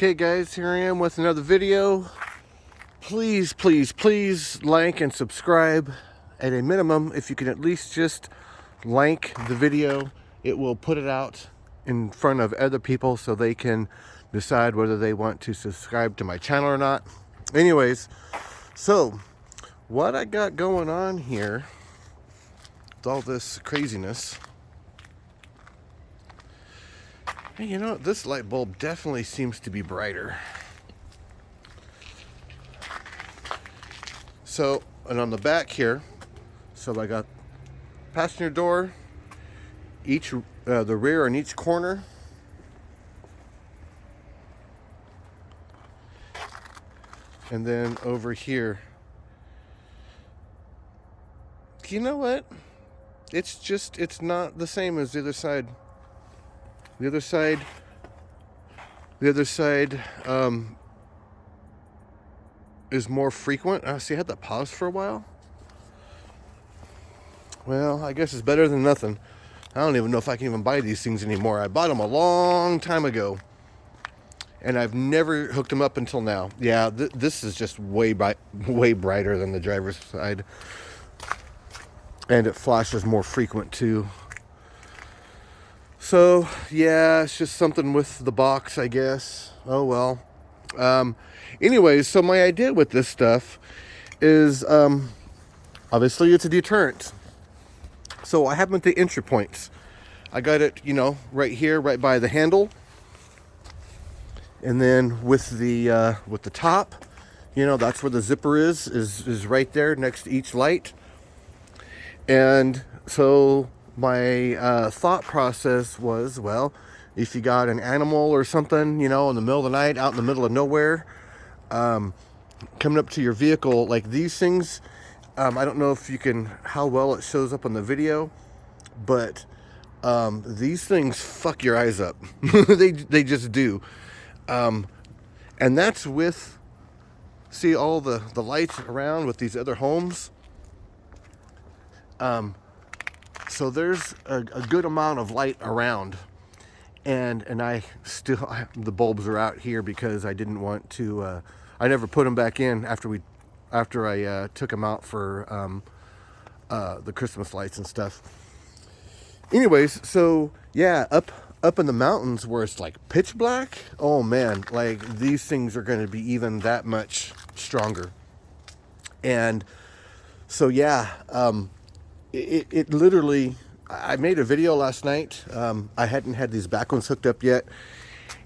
Okay guys, here I am with another video. Please, please, please like and subscribe. At a minimum, if you can at least just like the video, it will put it out in front of other people so they can decide whether they want to subscribe to my channel or not. Anyways, so what I got going on here with all this craziness. Hey, you know, this light bulb definitely seems to be brighter. So, and on the back here, so I got passenger door, the rear on each corner. And then over here. You know what? It's not the same as the other side. The other side is more frequent. See, I had to pause for a while. Well, I guess it's better than nothing. I don't even know if I can even buy these things anymore. I bought them a long time ago, and I've never hooked them up until now. Yeah, this is just way brighter than the driver's side, and it flashes more frequent too. So, yeah, it's just something with the box, I guess. Oh, well. Anyways, so my idea with this stuff is, obviously it's a deterrent. So I have them at the entry points. I got it, you know, right here, right by the handle. And then with the top, you know, that's where the zipper is right there next to each light. And so my thought process was, well, if you got an animal or something, you know, in the middle of the night, out in the middle of nowhere, coming up to your vehicle, like these things, I don't know if you can, how well it shows up on the video, but these things fuck your eyes up. they just do. And that's with, see all the lights around with these other homes. So there's a good amount of light around, and the bulbs are out here because I didn't want to, I never put them back in after I took them out for the Christmas lights and stuff. Anyways, so yeah, up in the mountains where it's like pitch black, oh man, like these things are going to be even that much stronger. And so yeah, it literally, I made a video last night. I hadn't had these back ones hooked up yet.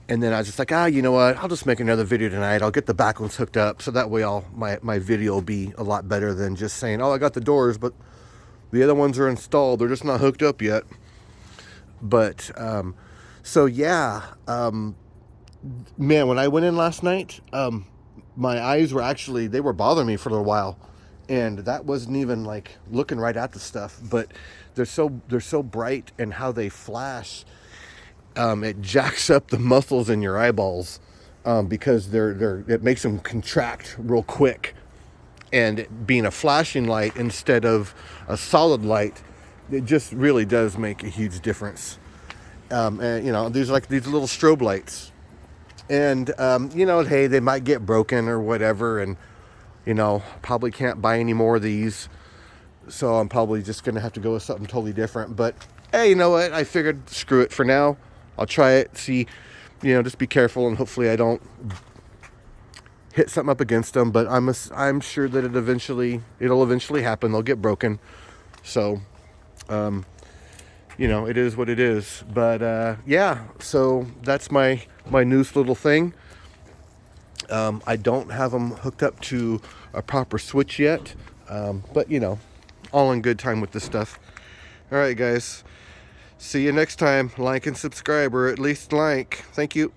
And then I was just like, you know what? I'll just make another video tonight. I'll get the back ones hooked up. So that way my video will be a lot better than just saying, oh, I got the doors, but the other ones are installed. They're just not hooked up yet. But, so yeah, man, when I went in last night, my eyes were actually, they were bothering me for a little while. And that wasn't even like looking right at the stuff, but they're so bright, and how they flash, it jacks up the muscles in your eyeballs, because it makes them contract real quick. And being a flashing light instead of a solid light, it just really does make a huge difference. And you know, these little strobe lights, and you know, hey, they might get broken or whatever, and you know, probably can't buy any more of these. So I'm probably just going to have to go with something totally different. But, hey, you know what? I figured, screw it for now. I'll try it, see, you know, just be careful, and hopefully I don't hit something up against them. But I'm sure that it'll eventually happen. They'll get broken. So, you know, it is what it is. But, yeah, so that's my newest little thing. I don't have them hooked up to a proper switch yet, but you know, all in good time with this stuff. All right, guys, see you next time. Like and subscribe, or at least like. Thank you.